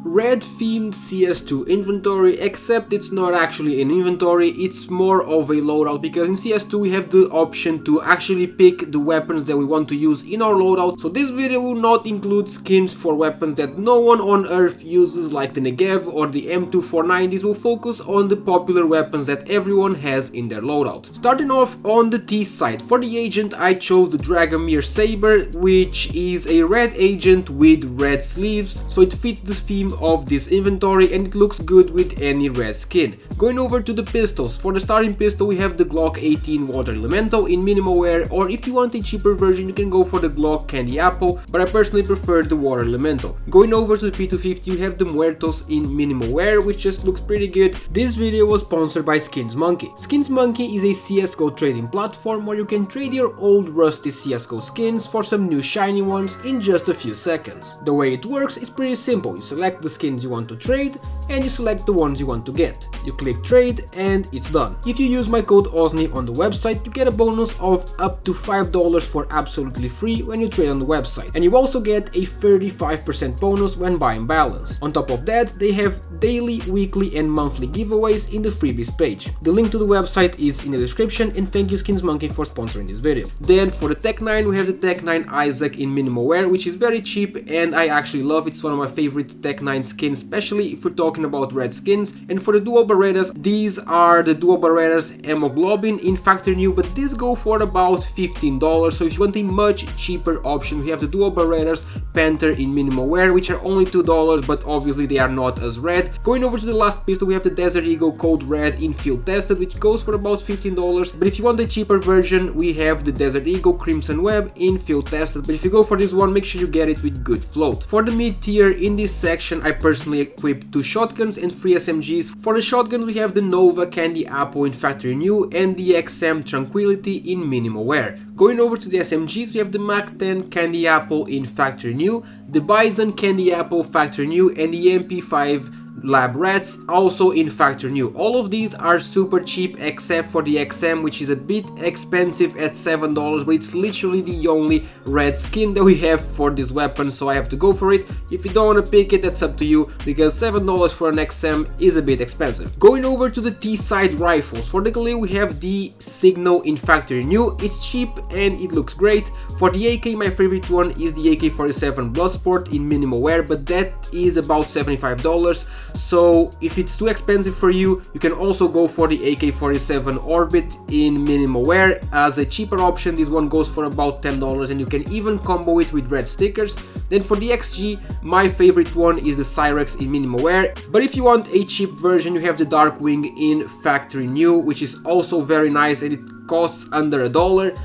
Red Themed CS2 inventory, except it's not actually an inventory, it's more of a loadout, because in CS2 we have the option to actually pick the weapons that we want to use in our loadout. So this video will not include skins for weapons that no one on earth uses, like the Negev or the M249. This will focus on the popular weapons that everyone has in their loadout. Starting off on the T side, for the agent I chose the Dragomir Saber, which is a red agent with red sleeves, so it fits the theme of this inventory and it looks good with any red skin. Going over to the pistols, for the starting pistol we have the Glock 18 Water Elemental in minimal wear, or if you want a cheaper version you can go for the Glock Candy Apple, but I personally prefer the Water Elemental. Going over to the P250 you have the Muertos in minimal wear, which just looks pretty good. This video was sponsored by Skins Monkey. Skins Monkey is a CSGO trading platform where you can trade your old rusty CSGO skins for some new shiny ones in just a few seconds. The way it works is pretty simple. You select the skins you want to trade and you select the ones you want to get. You click trade and it's done. If you use my code OZNI on the website you get a bonus of up to $5 for absolutely free when you trade on the website, and you also get a 35% bonus when buying balance. On top of that they have daily, weekly and monthly giveaways in the freebies page. The link to the website is in the description, and thank you Skins Monkey for sponsoring this video. Then for the Tech 9 we have the Tech 9 Isaac in minimal wear, which is very cheap and I actually love it. It's one of my favorite Tech 9 skins, especially if we're talking about red skins. And for the dual Berettas, these are the dual Berettas Hemoglobin in factory new, but these go for about $15. So if you want a much cheaper option, we have the dual Berettas Panther in minimal wear, which are only $2, but obviously they are not as red. Going over to the last pistol we have the Desert Eagle Code Red in field tested, which goes for about $15, but if you want the cheaper version we have the Desert Eagle Crimson Web in field tested, but if you go for this one make sure you get it with good float. For the mid tier, in this section I personally equipped 2 shotguns and 3 SMGs. For the shotguns we have the Nova Candy Apple in factory new and the XM Tranquility in minimal wear. Going over to the SMGs we have the Mac 10 Candy Apple in factory new, the Bison Candy Apple factory new and the MP5 Lab Rats also in factory new. All of these are super cheap except for the XM, which is a bit expensive at $7, but it's literally the only red skin that we have for this weapon, so I have to go for it. If you don't want to pick it, that's up to you, because $7 for an XM is a bit expensive. Going over to the T-side rifles, for the Galil we have the Signal in factory new. It's cheap and it looks great. For the AK my favorite one is the AK-47 Bloodsport in minimal wear, but that is about $75. So if it's too expensive for you, you can also go for the AK-47 Orbit in minimal wear as a cheaper option. This one goes for about $10 and you can even combo it with red stickers. Then for the XG, my favorite one is the Cyrex in minimal wear, but if you want a cheap version you have the Darkwing in factory new, which is also very nice and it costs under $1.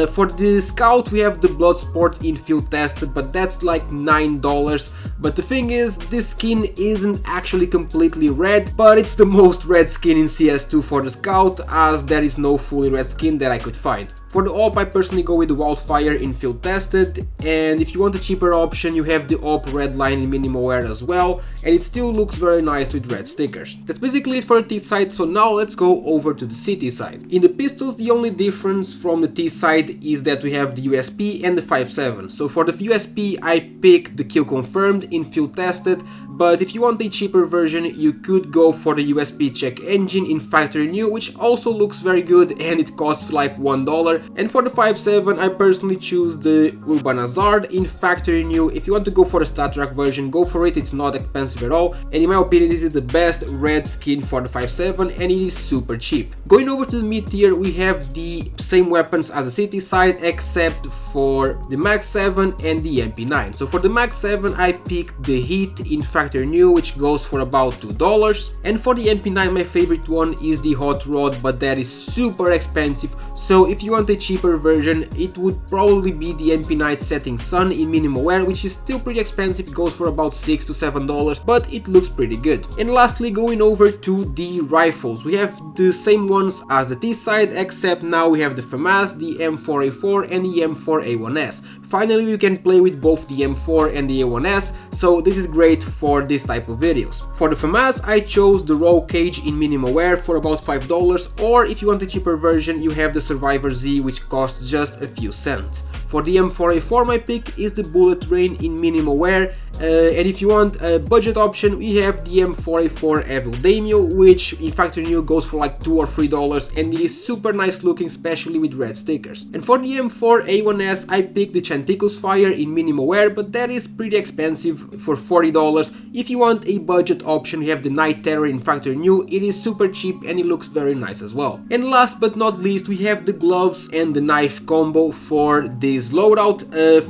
For the Scout we have the Bloodsport in field tested, but that's like $9. But the thing is, this skin isn't actually completely red, but it's the most red skin in CS2 for the Scout, as there is no fully red skin that I could find. For the AWP I personally go with the Wildfire in field tested, and if you want a cheaper option you have the AWP Redline in minimal wear as well, and it still looks very nice with red stickers. That's basically it for the T side, so now let's go over to the CT side. In the pistols the only difference from the T side is that we have the USP and the 5.7. So for the USP I picked the Kill Confirmed in field tested, but if you want a cheaper version you could go for the USP Check Engine in factory new, which also looks very good and it costs like $1. And for the 5.7 I personally choose the Urban Hazard in factory new. If you want to go for the StatTrak version, go for it, it's not expensive at all, and in my opinion this is the best red skin for the 5.7 and it is super cheap. Going over to the mid tier we have the same weapons as the city side except for the Mag 7 and the MP9. So for the Mag 7 I picked the Heat in factory new, which goes for about $2, and for the MP9 my favorite one is the Hot Rod, but that is super expensive. So if you want a cheaper version it would probably be the MP9 Setting Sun in minimal wear, which is still pretty expensive. It goes for about $6 to $7, but it looks pretty good. And lastly, going over to the rifles, we have the same ones as the T side except now we have the FAMAS, the M4A4 and the M4A1S. Finally we can play with both the M4 and the A1S, so this is great for this type of videos. For the FAMAS I chose the Raw Cage in minimal wear for about $5, or if you want a cheaper version you have the Survivor Z, which costs just a few cents. For the M4A4, my pick is the Bullet Rain in minimal wear. And if you want a budget option, we have the M4A4 Evil Daimyo, which in factory new goes for like $2 or $3, and it is super nice looking, especially with red stickers. And for the M4A1S, I picked the Chanticle's Fire in minimal wear, but that is pretty expensive for $40. If you want a budget option, we have the Night Terror in factory new. It is super cheap and it looks very nice as well. And last but not least, we have the gloves and the knife combo for this loadout.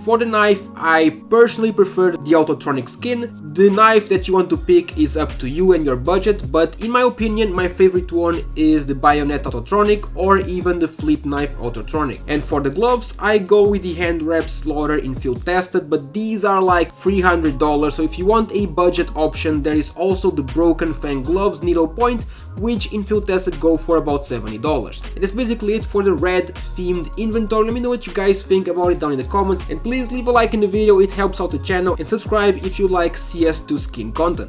For the knife, I personally prefer the Autotronic skin. The knife that you want to pick is up to you and your budget, but in my opinion, my favorite one is the Bayonet Autotronic or even the Flip Knife Autotronic. And for the gloves, I go with the Hand Wrap Slaughter in Field Tested, but these are like $300, so if you want a budget option, there is also the Broken Fang gloves Needle Point, which in Field Tested go for about $70. And that's basically it for the red themed inventory. Let me know what you guys think about it down in the comments, and please leave a like in the video, it helps out the channel, and subscribe if you like CS2 skin content.